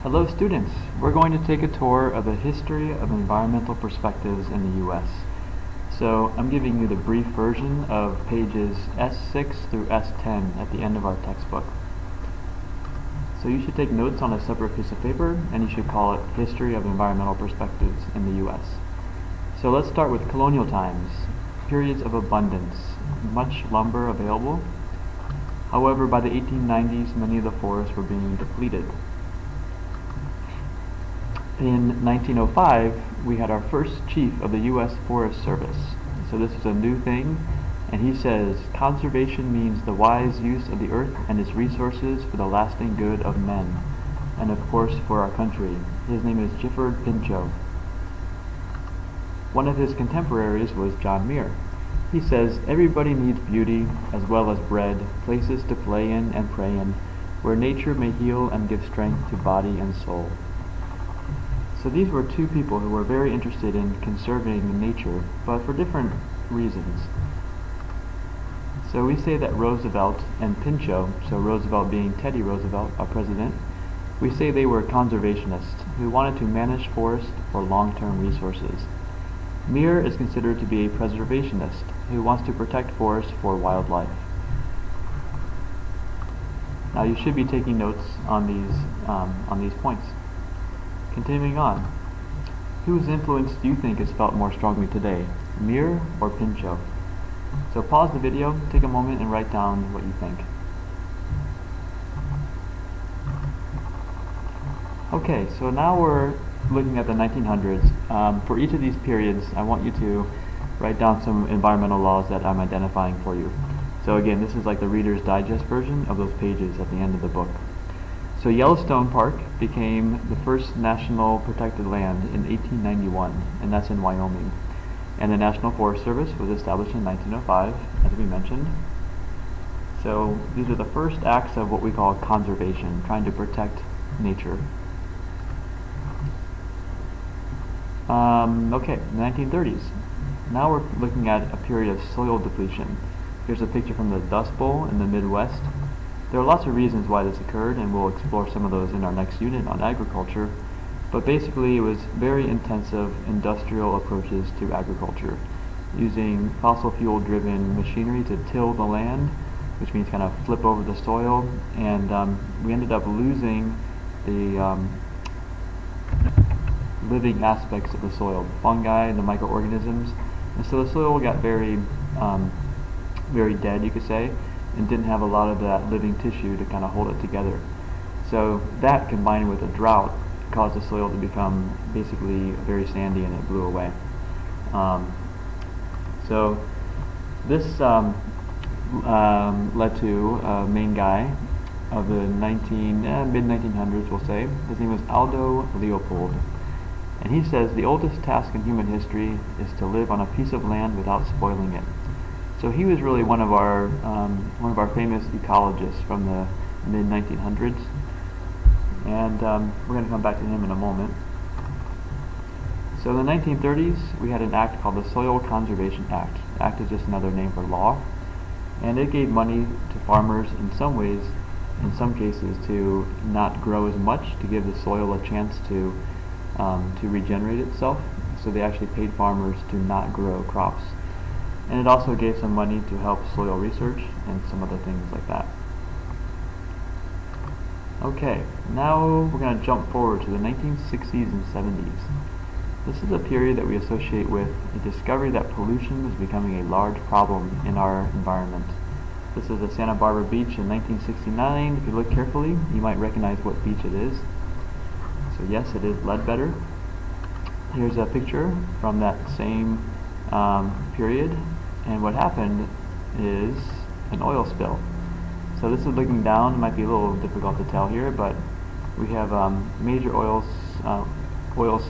Hello students, we're going to take a tour of the history of environmental perspectives in the U.S. So I'm giving you the brief version of pages S6 through S10 at the end of our textbook. So you should take notes on a separate piece of paper and you should call it History of Environmental Perspectives in the U.S. So let's start with colonial times, periods of abundance, much lumber available. However, by the 1890s many of the forests were being depleted. In 1905, we had our first chief of the U.S. Forest Service. So this is a new thing, and he says, conservation means the wise use of the earth and its resources for the lasting good of men, and of course for our country. His name is Gifford Pinchot. One of his contemporaries was John Muir. He says, everybody needs beauty as well as bread, places to play in and pray in, where nature may heal and give strength to body and soul. So these were two people who were very interested in conserving nature, but for different reasons. So we say that Roosevelt and Pinchot, so Roosevelt being Teddy Roosevelt, our president, we say they were conservationists who wanted to manage forests for long-term resources. Muir is considered to be a preservationist who wants to protect forests for wildlife. Now you should be taking notes on these points. Continuing on, whose influence do you think is felt more strongly today, Muir or Pinchot? So pause the video, take a moment and write down what you think. Okay, so now we're looking at the 1900s. For each of these periods, I want you to write down some environmental laws that I'm identifying for you. So again, this is like the Reader's Digest version of those pages at the end of the book. So Yellowstone Park became the first national protected land in 1891, and that's in Wyoming. And the National Forest Service was established in 1905, as we mentioned. So these are the first acts of what we call conservation, trying to protect nature. Okay, 1930s. Now we're looking at a period of soil depletion. Here's a picture from the Dust Bowl in the Midwest. There are lots of reasons why this occurred, and we'll explore some of those in our next unit on agriculture. But basically it was very intensive industrial approaches to agriculture, using fossil fuel driven machinery to till the land, which means kind of flip over the soil, and we ended up losing the living aspects of the soil, the fungi, the microorganisms, and so the soil got very dead, you could say, and didn't have a lot of that living tissue to kind of hold it together. So that, combined with a drought, caused the soil to become basically very sandy, and it blew away. So this led to a main guy of the mid-1900s, we'll say. His name was Aldo Leopold. And he says the oldest task in human history is to live on a piece of land without spoiling it. So he was really one of our famous ecologists from the mid-1900s, and we're going to come back to him in a moment. So in the 1930s, we had an act called the Soil Conservation Act. The act is just another name for law, and it gave money to farmers in some ways, in some cases, to not grow as much, to give the soil a chance to regenerate itself. So they actually paid farmers to not grow crops. And it also gave some money to help soil research and some other things like that. Okay, now we're going to jump forward to the 1960s and 70s. This is a period that we associate with a discovery that pollution was becoming a large problem in our environment. This is at Santa Barbara Beach in 1969. If you look carefully, you might recognize what beach it is. So yes, it is Ledbetter. Here's a picture from that same period. And what happened is an oil spill. So this is looking down. It might be a little difficult to tell here, but we have major oil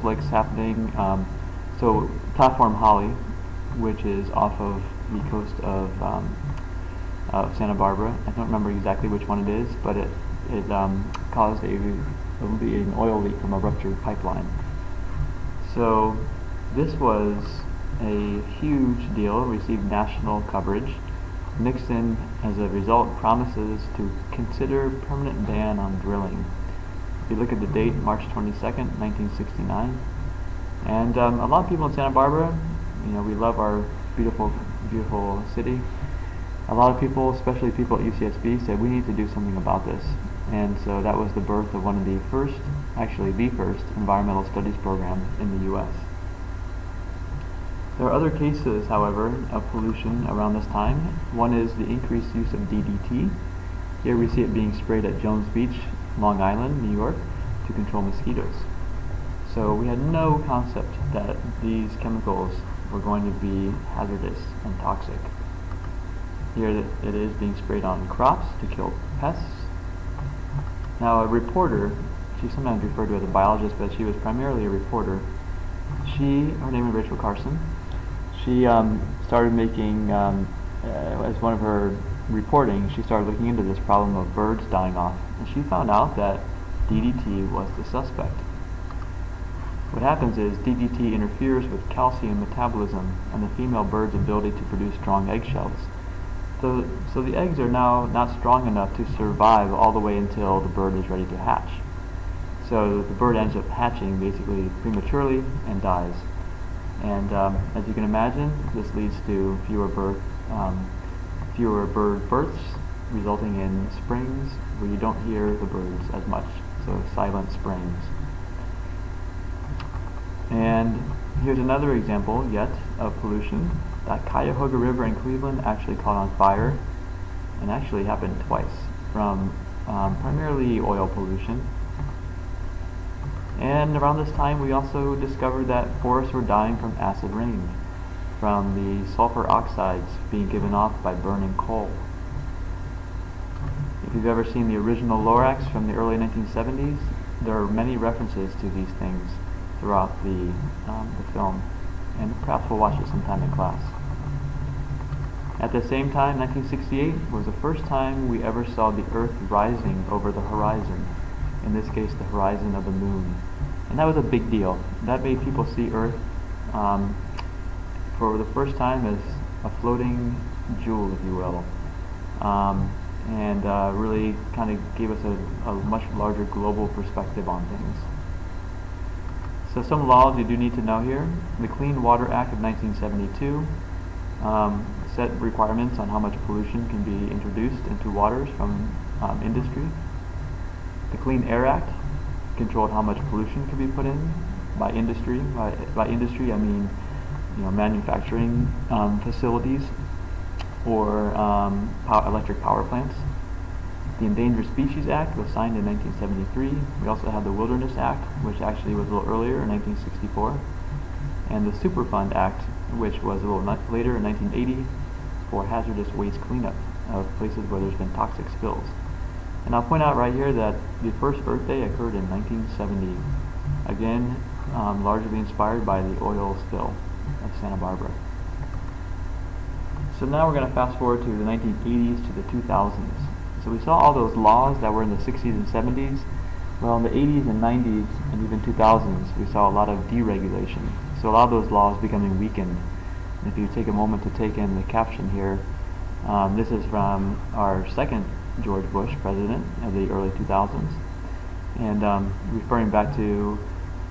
slicks happening. So Platform Holly, which is off of the coast of Santa Barbara. I don't remember exactly which one it is, but it caused an oil leak from a ruptured pipeline. So this was a huge deal, received national coverage. Nixon, as a result, promises to consider permanent ban on drilling. If you look at the date, March 22nd, 1969, and a lot of people in Santa Barbara, we love our beautiful, beautiful city. A lot of people, especially people at UCSB, said we need to do something about this. And so that was the birth of one of the first, actually the first, environmental studies program in the U.S. There are other cases, however, of pollution around this time. One is the increased use of DDT. Here we see it being sprayed at Jones Beach, Long Island, New York, to control mosquitoes. So we had no concept that these chemicals were going to be hazardous and toxic. Here it is being sprayed on crops to kill pests. Now a reporter, she's sometimes referred to as a biologist, but she was primarily a reporter. Her name is Rachel Carson. She started making, as one of her reporting, she started looking into this problem of birds dying off. And she found out that DDT was the suspect. What happens is DDT interferes with calcium metabolism and the female bird's ability to produce strong eggshells. So the eggs are now not strong enough to survive all the way until the bird is ready to hatch. So the bird ends up hatching basically prematurely and dies. And as you can imagine, this leads to fewer bird births, resulting in springs where you don't hear the birds as much, so silent springs. And here's another example yet of pollution. That Cuyahoga River in Cleveland actually caught on fire, and actually happened twice, from primarily oil pollution. And around this time we also discovered that forests were dying from acid rain, from the sulfur oxides being given off by burning coal. If you've ever seen the original Lorax from the early 1970s, there are many references to these things throughout the film, and perhaps we'll watch it sometime in class. At the same time, 1968 was the first time we ever saw the Earth rising over the horizon, in this case the horizon of the moon. And that was a big deal. That made people see Earth for the first time as a floating jewel, if you will, and really kind of gave us a much larger global perspective on things. So some laws you do need to know here. The Clean Water Act of 1972 set requirements on how much pollution can be introduced into waters from industry. The Clean Air Act controlled how much pollution can be put in by industry. By industry I mean manufacturing facilities or electric power plants. The Endangered Species Act was signed in 1973. We also have the Wilderness Act, which actually was a little earlier in 1964. And the Superfund Act, which was a little later in 1980 for hazardous waste cleanup of places where there's been toxic spills. And I'll point out right here that the first Earth Day occurred in 1970. Again, largely inspired by the oil spill of Santa Barbara. So now we're going to fast forward to the 1980s to the 2000s. So we saw all those laws that were in the 60s and 70s. Well, in the 80s and 90s and even 2000s, we saw a lot of deregulation. So a lot of those laws becoming weakened. And if you take a moment to take in the caption here, this is from our second George Bush president of the early 2000s. And referring back to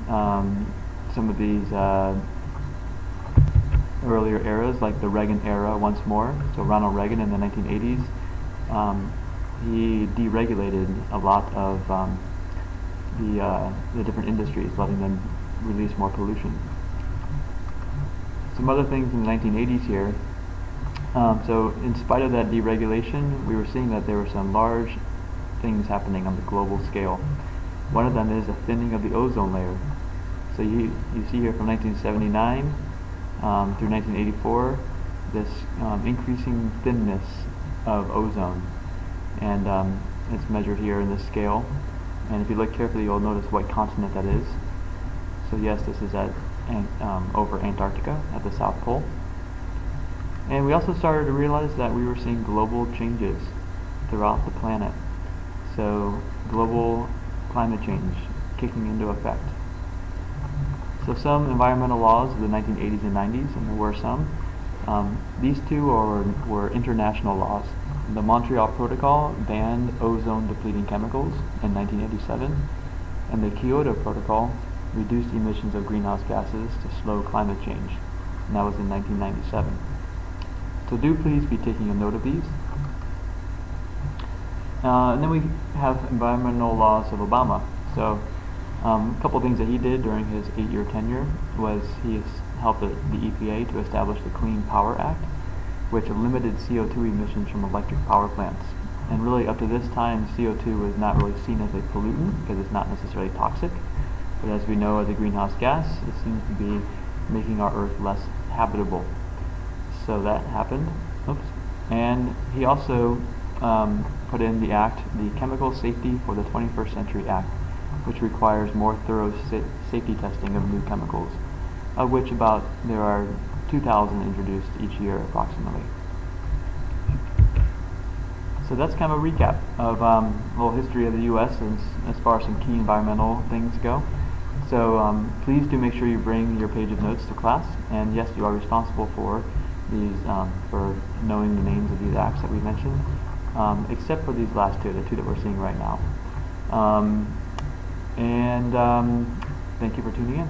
some of these earlier eras, like the Reagan era once more. So Ronald Reagan in the 1980s. He deregulated a lot of the different industries, letting them release more pollution. Some other things in the 1980s here. So in spite of that deregulation, we were seeing that there were some large things happening on the global scale. One of them is a thinning of the ozone layer. So you see here from 1979 through 1984, this increasing thinness of ozone. And it's measured here in this scale. And if you look carefully, you'll notice what continent that is. So yes, this is at over Antarctica at the South Pole. And we also started to realize that we were seeing global changes throughout the planet. So global climate change kicking into effect. So some environmental laws of the 1980s and 90s, and there were some. These two were international laws. The Montreal Protocol banned ozone-depleting chemicals in 1987, And the Kyoto Protocol reduced emissions of greenhouse gases to slow climate change, and that was in 1997. So do please be taking a note of these. And then we have environmental laws of Obama. So a couple things that he did during his 8-year tenure was he has helped the EPA to establish the Clean Power Act, which limited CO2 emissions from electric power plants. And really up to this time, CO2 was not really seen as a pollutant because it's not necessarily toxic. But as we know, as a greenhouse gas, it seems to be making our Earth less habitable. So that happened. Oops. And he also put in the act, the Chemical Safety for the 21st Century Act, which requires more thorough safety testing of new chemicals, of which there are 2,000 introduced each year approximately. So that's kind of a recap of a little history of the U.S. as far as some key environmental things go. So please do make sure you bring your page of notes to class, and yes, you are responsible for these, for knowing the names of these acts that we mentioned, except for these last two, the two that we're seeing right now. Thank you for tuning in.